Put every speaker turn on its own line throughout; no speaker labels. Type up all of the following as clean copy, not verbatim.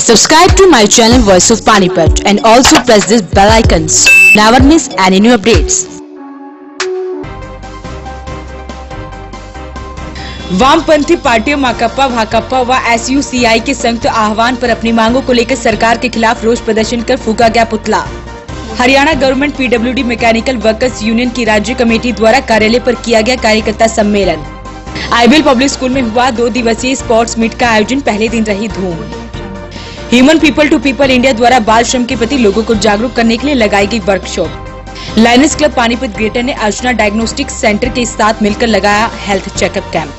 Subscribe to my channel Voice of Panipat and also press this bell icons. Never miss any new updates.
वामपंथी पार्टियों माकपा, भाकपा व SUCI के संयुक्त आह्वान पर अपनी मांगों को लेकर सरकार के खिलाफ रोष प्रदर्शन कर फूंका गया पुतला। Haryana government PWD mechanical workers union की राज्य कमेटी द्वारा कार्यालय पर किया गया कार्यकर्ता सम्मेलन। आईबीएल पब्लिक स्कूल में हुआ 2 दिवसीय स्पोर्ट्स मीट का आयोजन। पहले दिन रही धूम। Human people to people India द्वारा बाल श्रम के प्रति लोगों को जागरूक करने के लिए लगाई गई workshop. Lions club Panipat greater ने अर्चना डायग्नोस्टिक सेंटर के साथ मिलकर लगाया हेल्थ चेकअप कैंप।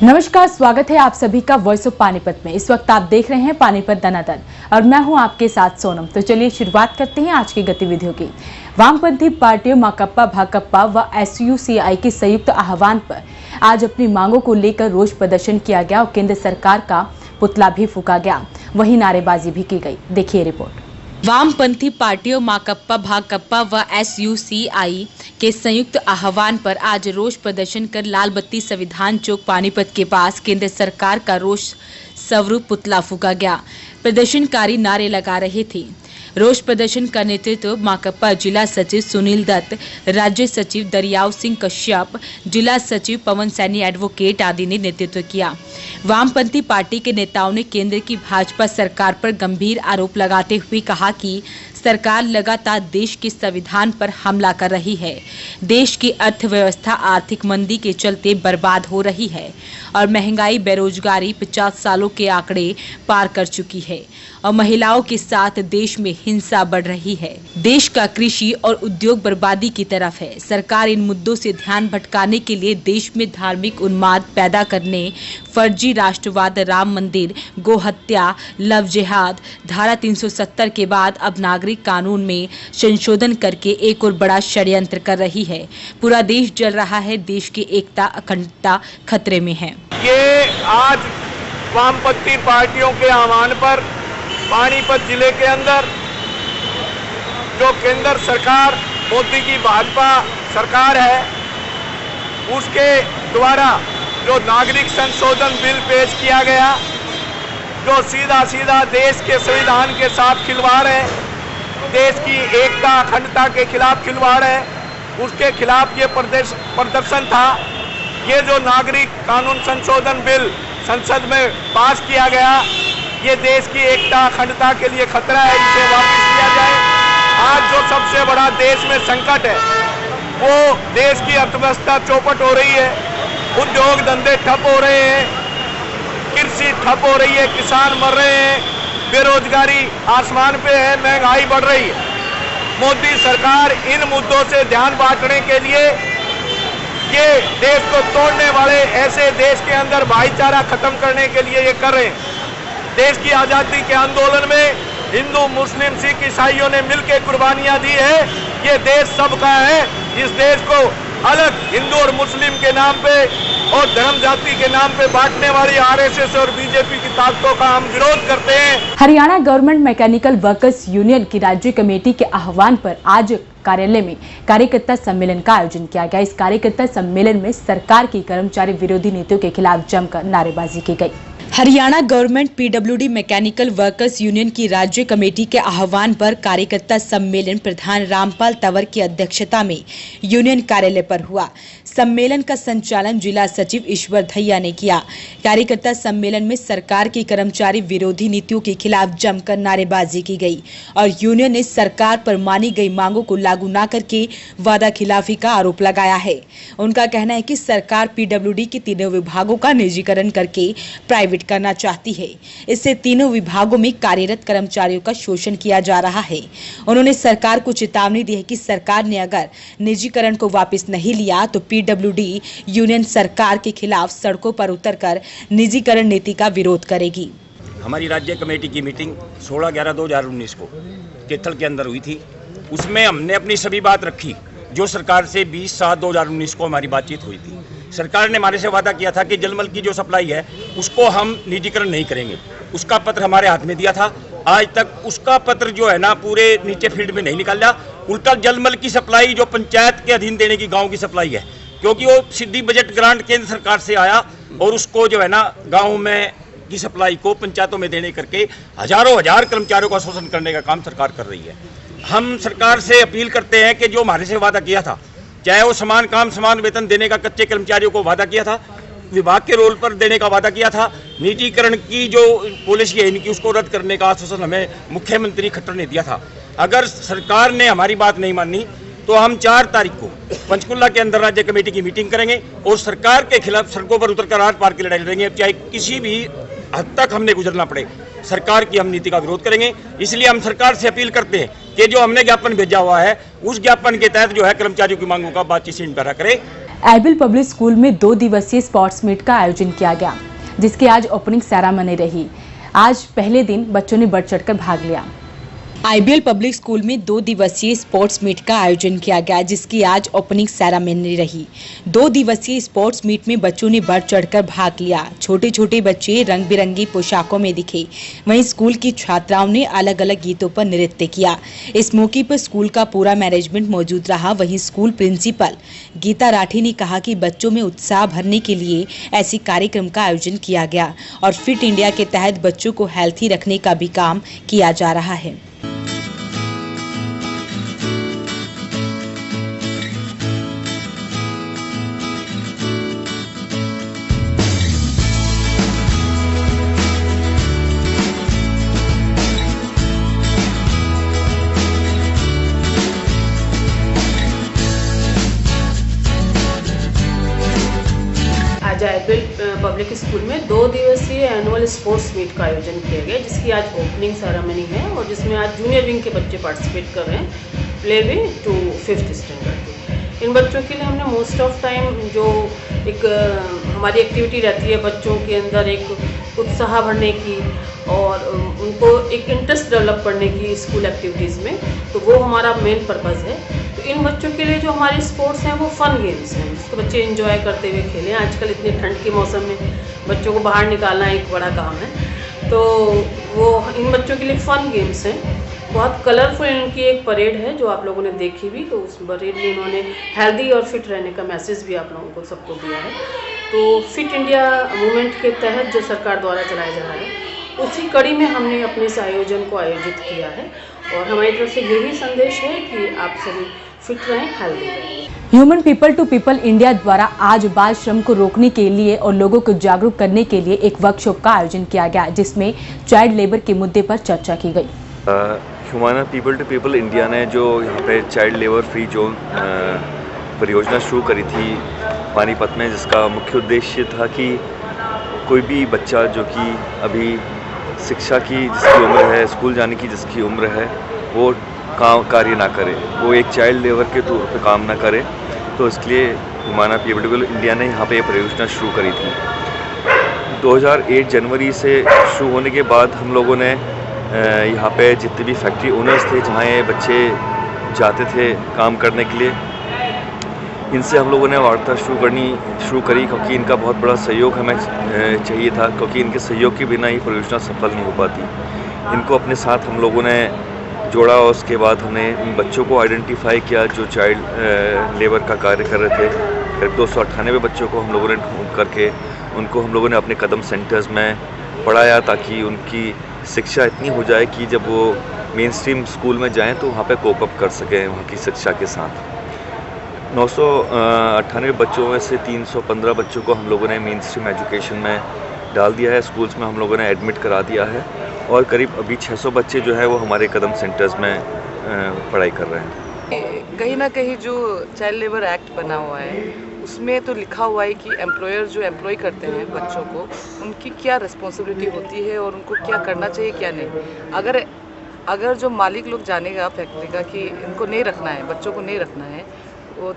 नमस्कार, स्वागत है आप सभी का वॉइस ऑफ पानीपत में। इस वक्त आप देख रहे हैं पानीपत दनादन और मैं हूं आपके साथ सोनम। तो चलिए शुरुआत करते हैं आज की गतिविधियों की। वामपंथी पार्टियों माकपा, भाकपा व SUCI के संयुक्त आह्वान पर आज अपनी मांगों को लेकर रोष प्रदर्शन किया गया और केंद्र सरकार का पुतला भी फूंका गया, वहीं नारेबाजी भी की गई। देखिए रिपोर्ट। वामपंथी पार्टियों माकपा, भाकपा व SUCI के संयुक्त आह्वान पर आज रोष प्रदर्शन कर लाल बत्ती संविधान चौक पानीपत के पास केंद्र सरकार का रोष स्वरूप पुतला फूंका गया। प्रदर्शनकारी नारे लगा रहे थे। रोष प्रदर्शन का नेतृत्व माकपा जिला सचिव सुनील दत्त, राज्य सचिव दरियाव सिंह कश्यप, जिला सचिव पवन सैनी एडवोकेट आदि ने नेतृत्व किया। वामपंथी पार्टी के नेताओं ने केंद्र की भाजपा सरकार पर गंभीर आरोप लगाते हुए कहा कि सरकार लगातार देश के संविधान पर हमला कर रही है। देश की अर्थव्यवस्था आर्थिक मंदी के चलते बर्बाद हो रही है और महंगाई, बेरोजगारी 50 सालों के आंकड़े पार कर चुकी है और महिलाओं के साथ देश में हिंसा बढ़ रही है। देश का कृषि और उद्योग बर्बादी की तरफ है। सरकार इन मुद्दों से ध्यान भटकाने के लिए देश में धार्मिक उन्माद पैदा करने, फर्जी राष्ट्रवाद, राम मंदिर, गो हत्या, लव जिहाद, धारा 370 के बाद अब नागरिक कानून में संशोधन करके एक और बड़ा षड्यंत्र कर रही है। पूरा देश जल रहा है। देश की एकता, अखंडता खतरे में है।
ये आज वामपंथी पार्टियों के आह्वान पर पानीपत जिले के अंदर जो केंद्र सरकार, मोदी की भाजपा सरकार है, उसके द्वारा जो नागरिक संशोधन बिल पेश किया गया, जो सीधा सीधा देश के संविधान के साथ खिलवाड़ है, देश की एकता, अखंडता के खिलाफ खिलवाड़ है, उसके खिलाफ ये प्रदर्शन था। ये जो नागरिक कानून संशोधन बिल संसद में पास किया गया, ये देश की एकता, अखंडता के लिए खतरा है, इसे वापस लिया जाए। आज जो सबसे बड़ा देश में संकट है, वो देश की अर्थव्यवस्था चौपट हो रही है, उद्योग धंधे ठप हो रहे हैं, कृषि ठप हो रही है, किसान मर रहे हैं, बेरोजगारी आसमान पे है, महंगाई बढ़ रही है। मोदी सरकार इन मुद्दों से ध्यान बांटने के लिए ये देश को तोड़ने वाले ऐसे देश के अंदर भाईचारा खत्म करने के लिए ये कर रहे हैं। देश की आजादी के आंदोलन में हिंदू, मुस्लिम, सिख, ईसाइयों ने मिलकर कुर्बानियां दी है। ये देश सबका है। इस देश को अलग हिंदू और मुस्लिम के नाम पे और धर्म जाति के नाम पे बांटने वाली RSS और BJP की ताकतों का हम विरोध करते हैं।
Haryana government mechanical workers union की राज्य कमेटी के आह्वान पर आज कार्यालय में कार्यकर्ता सम्मेलन का आयोजन किया गया। इस कार्यकर्ता सम्मेलन में सरकार की कर्मचारी विरोधी नीतियों के खिलाफ जमकर नारेबाजी की गई। Haryana government PWD mechanical workers union की राज्य कमेटी के आह्वान पर कार्यकर्ता सम्मेलन प्रधान रामपाल तंवर की अध्यक्षता में यूनियन कार्यालय पर हुआ। सम्मेलन का संचालन जिला सचिव ईश्वर धैया ने किया। कार्यकर्ता सम्मेलन में सरकार की कर्मचारी विरोधी नीतियों के खिलाफ जमकर नारेबाजी की गई और यूनियन ने सरकार पर मानी गई मांगों को लागू न करके वादा खिलाफी का आरोप लगाया है। उनका कहना है कि सरकार PWD के तीनों विभागों का निजीकरण करके प्राइवेट करना चाहती है। इससे तीनों विभागों में कार्यरत कर्मचारियों का शोषण किया जा रहा है। उन्होंने सरकार को चेतावनी दी है कि सरकार ने अगर निजीकरण को वापस नहीं लिया तो PWD यूनियन सरकार के खिलाफ सड़कों पर उतरकर निजीकरण नीति का विरोध करेगी।
हमारी राज्य कमेटी की मीटिंग 16/11/2019 को केथल के अंदर हुई थी। उसमें हमने अपनी सभी बात रखी। जो सरकार से 20/7/2019 को हमारी बातचीत हुई थी, सरकार ने हमारे से वादा किया था कि जलमल की जो सप्लाई है उसको हम निजीकरण नहीं करेंगे। उसका पत्र हमारे हाथ में दिया था। आज तक उसका पत्र जो है ना पूरे नीचे फील्ड में नहीं निकाला। उल्टा जलमल की सप्लाई जो पंचायत के अधीन देने की गाँव की सप्लाई है, क्योंकि वो सीधी बजट ग्रांट केंद्र सरकार से आया और उसको जो है ना गाँव में की सप्लाई को पंचायतों में देने करके हजारों हजार कर्मचारियों का शोषण करने का काम सरकार कर रही है। हम सरकार से अपील करते हैं कि जो हमारे से वादा किया था, चाहे वो समान काम समान वेतन देने का कच्चे कर्मचारियों को वादा किया था, विभाग के रोल पर देने का वादा किया था, निजीकरण की जो पॉलिसी है इनकी उसको रद्द करने का आश्वासन हमें मुख्यमंत्री खट्टर ने दिया था। अगर सरकार ने हमारी बात नहीं मानी तो हम 4 तारीख को पंचकुला के अंदर राज्य कमेटी की मीटिंग करेंगे और सरकार के खिलाफ सड़कों पर उतरकर आर पार की लड़ाई लड़ेंगे। चाहे किसी भी हद तक हमने गुजरना पड़े, सरकार की हम नीति का विरोध करेंगे। इसलिए हम सरकार से अपील करते हैं कि जो हमने ज्ञापन भेजा हुआ है उस ज्ञापन के तहत जो है कर्मचारियों की मांगों का बातचीत से निपटारा करे।
एबिल पब्लिक स्कूल में 2 दिवसीय स्पोर्ट्स मीट का आयोजन किया गया, जिसकी आज ओपनिंग सेरेमनी रही। आज पहले दिन बच्चों ने बढ़ चढ़कर भाग लिया। आईबीएल पब्लिक स्कूल में 2 दिवसीय स्पोर्ट्स मीट का आयोजन किया गया, जिसकी आज ओपनिंग सेरेमनी रही। 2 दिवसीय स्पोर्ट्स मीट में बच्चों ने बढ़ चढ़कर भाग लिया। छोटे छोटे बच्चे रंग बिरंगी पोशाकों में दिखे, वहीं स्कूल की छात्राओं ने अलग अलग गीतों पर नृत्य किया। इस मौके पर स्कूल का पूरा मैनेजमेंट मौजूद रहा। वहीं स्कूल प्रिंसिपल गीता राठी ने कहा कि बच्चों में उत्साह भरने के लिए ऐसी कार्यक्रम का आयोजन किया गया और फिट इंडिया के तहत बच्चों को हेल्थी रखने का भी काम किया जा रहा है।
आज एबिल पब्लिक स्कूल में 2 दिवसीय एनुअल स्पोर्ट्स मीट का आयोजन किया गया, जिसकी आज ओपनिंग सेरेमनी है और जिसमें आज जूनियर विंग के बच्चे पार्टिसिपेट कर रहे हैं, play wing to 5th standard के। इन बच्चों के लिए हमने मोस्ट ऑफ टाइम जो एक हमारी एक्टिविटी रहती है बच्चों के अंदर एक उत्साह भरने की और उनको एक इंटरेस्ट डेवलप करने की स्कूल एक्टिविटीज़ में, तो वो हमारा मेन पर्पज़ है। तो इन बच्चों के लिए जो हमारे स्पोर्ट्स हैं वो फन गेम्स हैं, जिसको बच्चे एंजॉय करते हुए खेलें। आजकल इतनी ठंड के मौसम में बच्चों को बाहर निकालना एक बड़ा काम है, तो वो इन बच्चों के लिए फन गेम्स हैं। बहुत कलरफुल इनकी एक परेड है जो आप लोगों ने देखी भी, तो उस परेड में इन्होंने हेल्दी और फिट रहने का मैसेज भी आप लोगों को सबको दिया है। तो फिट इंडिया मूवमेंट के तहत जो सरकार द्वारा चलाया जा रहा है, उसी कड़ी में हमने अपने इस आयोजन को आयोजित किया है और हमारी तरफ से यही संदेश है कि आप सभी फिट रहें, हेल्दी रहें।
Human people to people India द्वारा आज बाल श्रम को रोकने के लिए और लोगों को जागरूक करने के लिए एक वर्कशॉप का आयोजन किया गया, जिसमें चाइल्ड लेबर के मुद्दे पर चर्चा की गई।
Human people to people India ने जो यहाँ पे चाइल्ड लेबर फ्री जोन परियोजना शुरू करी थी पानीपत में, जिसका मुख्य उद्देश्य था कि कोई भी बच्चा जो कि अभी शिक्षा की जिसकी उम्र है, स्कूल जाने की जिसकी उम्र है, वो कार्य ना करे, वो एक चाइल्ड लेबर के तौर पे काम ना करे। तो इसलिए human people to people India ने यहाँ पे ये परियोजना शुरू करी थी। 2008 जनवरी से शुरू होने के बाद हम लोगों ने यहाँ पे जितने भी फैक्ट्री ओनर्स थे जहाँ ये बच्चे जाते थे काम करने के लिए, इनसे हम लोगों ने वार्ता शुरू करी, क्योंकि इनका बहुत बड़ा सहयोग हमें चाहिए था, क्योंकि इनके सहयोग के बिना ये परियोजना सफल नहीं हो पाती। इनको अपने साथ हम लोगों ने जोड़ा और उसके बाद हमने बच्चों को आइडेंटिफाई किया जो चाइल्ड लेबर का कार्य कर रहे थे। करीब 298 बच्चों को हम लोगों ने ढूंढ करके उनको हम लोगों ने अपने कदम सेंटर्स में पढ़ाया, ताकि उनकी शिक्षा इतनी हो जाए कि जब वो मेन स्ट्रीम स्कूल में जाएं तो वहाँ पे कोप अप कर सकें वहाँ की शिक्षा के साथ। 998 बच्चों में से 315 बच्चों को हम लोगों ने मेन स्ट्रीम एजुकेशन में डाल दिया है, स्कूल्स में हम लोगों ने एडमिट करा दिया है और करीब अभी 600 बच्चे जो है वो हमारे कदम सेंटर्स में पढ़ाई कर रहे हैं।
कहीं ना कहीं जो चाइल्ड लेबर एक्ट बना हुआ है उसमें तो लिखा हुआ है कि एम्प्लॉयर जो एम्प्लॉय करते हैं बच्चों को, उनकी क्या रिस्पॉन्सिबिलिटी होती है और उनको क्या करना चाहिए क्या नहीं। अगर जो मालिक लोग जानेगा फैक्ट्री का कि इनको नहीं रखना है, बच्चों को नहीं रखना है,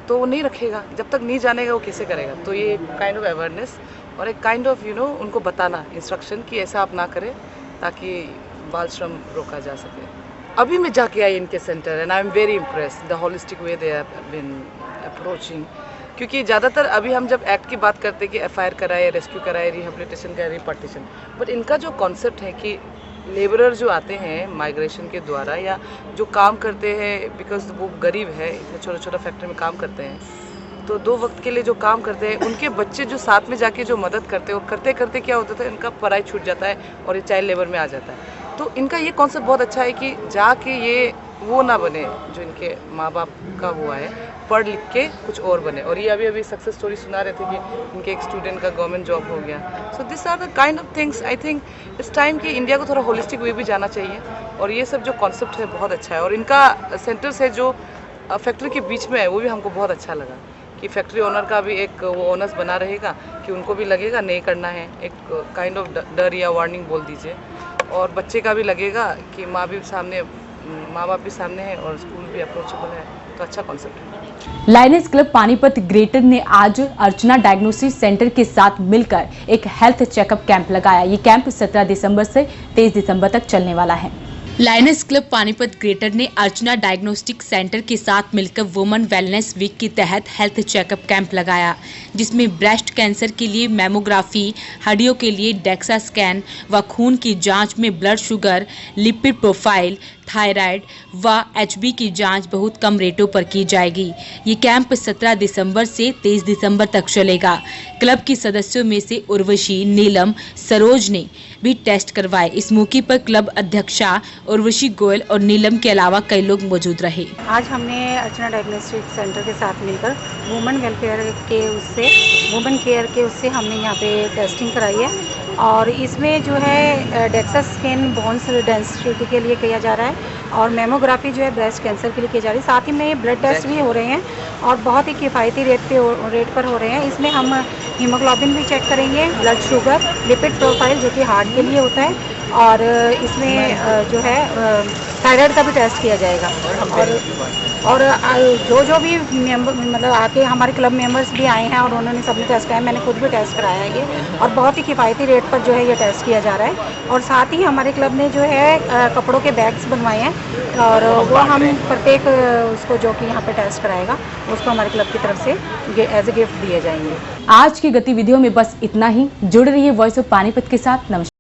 तो वो नहीं रखेगा। जब तक नहीं जानेगा वो कैसे करेगा। तो ये काइंड ऑफ अवेयरनेस और एक काइंड ऑफ उनको बताना इंस्ट्रक्शन कि ऐसा आप ना करें, ताकि बाल श्रम रोका जा सके। अभी मैं जाके आई इनके centre and I am very impressed the holistic way they have been approaching. क्योंकि ज़्यादातर अभी हम जब एक्ट की बात करते हैं कि FIR कराए, रेस्क्यू कराए, रिहेबिलिटेशन कराए, रिपार्टीशन, बट इनका जो कॉन्सेप्ट है कि लेबरर जो आते हैं माइग्रेशन के द्वारा या जो काम करते हैं बिकॉज वो गरीब है, इतने छोटा छोटा फैक्ट्री में काम करते हैं, तो 2 वक्त के लिए जो काम करते हैं उनके बच्चे जो साथ में जाके जो मदद करते हैं, वो करते करते क्या होता है, इनका पढ़ाई छूट जाता है और ये चाइल्ड लेबर में आ जाता है। तो इनका ये कॉन्सेप्ट बहुत अच्छा है कि जाके ये वो ना बने जो इनके माँ बाप का हुआ है, पढ़ लिख के कुछ और बने। और ये अभी सक्सेस स्टोरी सुना रहे थे कि इनके एक स्टूडेंट का गवर्नमेंट जॉब हो गया। So this are the kind of things I think इस टाइम कि इंडिया को थोड़ा होलिस्टिक वे भी जाना चाहिए, और ये सब जो कॉन्सेप्ट है बहुत अच्छा है। और इनका सेंटर्स है जो फैक्ट्री के बीच में है, वो भी हमको बहुत अच्छा लगा कि फैक्ट्री ओनर का भी एक वो ओनर्स बना रहेगा कि उनको भी लगेगा नहीं करना है, एक काइंड ऑफ डर या वार्निंग बोल दीजिए, और बच्चे का भी लगेगा कि माँ बाप भी सामने है और स्कूल भी अप्रोचेबल है। तो अच्छा कॉन्सेप्ट है।
लायनेस क्लब पानीपत ग्रेटर ने आज अर्चना डायग्नोस्टिक सेंटर के साथ मिलकर एक हेल्थ चेकअप कैंप लगाया। ये कैंप 17 दिसंबर से 23 दिसंबर तक चलने वाला है। लायनेस क्लब पानीपत ग्रेटर ने अर्चना डायग्नोस्टिक सेंटर के साथ मिलकर वुमेन वेलनेस वीक के तहत हेल्थ चेकअप कैंप लगाया, जिसमें ब्रेस्ट कैंसर के लिए मैमोग्राफी, हड्डियों के लिए डेक्सा स्कैन व खून की जांच में blood sugar, lipid profile, thyroid व एचबी की जांच बहुत कम रेटों पर की जाएगी। ये कैंप 17 दिसंबर से 23 दिसंबर तक चलेगा। क्लब की सदस्यों में से उर्वशी, नीलम, सरोज ने भी टेस्ट करवाए। इस मौके पर क्लब अध्यक्षा उर्वशी गोयल और नीलम के अलावा कई लोग मौजूद रहे।
आज हमने अर्चना डायग्नोस्टिक सेंटर के साथ मिलकर वुमेन केयर के उससे हमने यहाँ पे टेस्टिंग कराई है, और इसमें जो है डेक्सा स्कैन बोन्स डेंसिटी के लिए किया जा रहा है, और मेमोग्राफी जो है ब्रेस्ट कैंसर के लिए की जा रही है। साथ ही में ब्लड टेस्ट भी हो रहे हैं और बहुत ही किफ़ायती रेट पर हो रहे हैं। इसमें हम हीमोग्लोबिन भी चेक करेंगे, ब्लड शुगर, लिपिड प्रोफाइल जो कि हार्ट के लिए होता है, और इसमें जो है थायराइड का भी टेस्ट किया जाएगा। और जो भी मेंबर मतलब आके हमारे क्लब मेंबर्स भी आए हैं और उन्होंने सबने टेस्ट कराया, मैंने खुद भी टेस्ट कराया है ये, और बहुत ही किफ़ायती रेट पर जो है ये टेस्ट किया जा रहा है। और साथ ही हमारे क्लब ने जो है कपड़ों के बैग्स बनवाए हैं, और वो हम प्रत्येक उसको जो कि यहाँ पे टेस्ट कराएगा उसको हमारे क्लब की तरफ से एज ए गिफ्ट दिए जाएंगे।
आज की गतिविधियों में बस इतना ही। जुड़ रही है वॉइस ऑफ पानीपत के साथ। नमस्कार।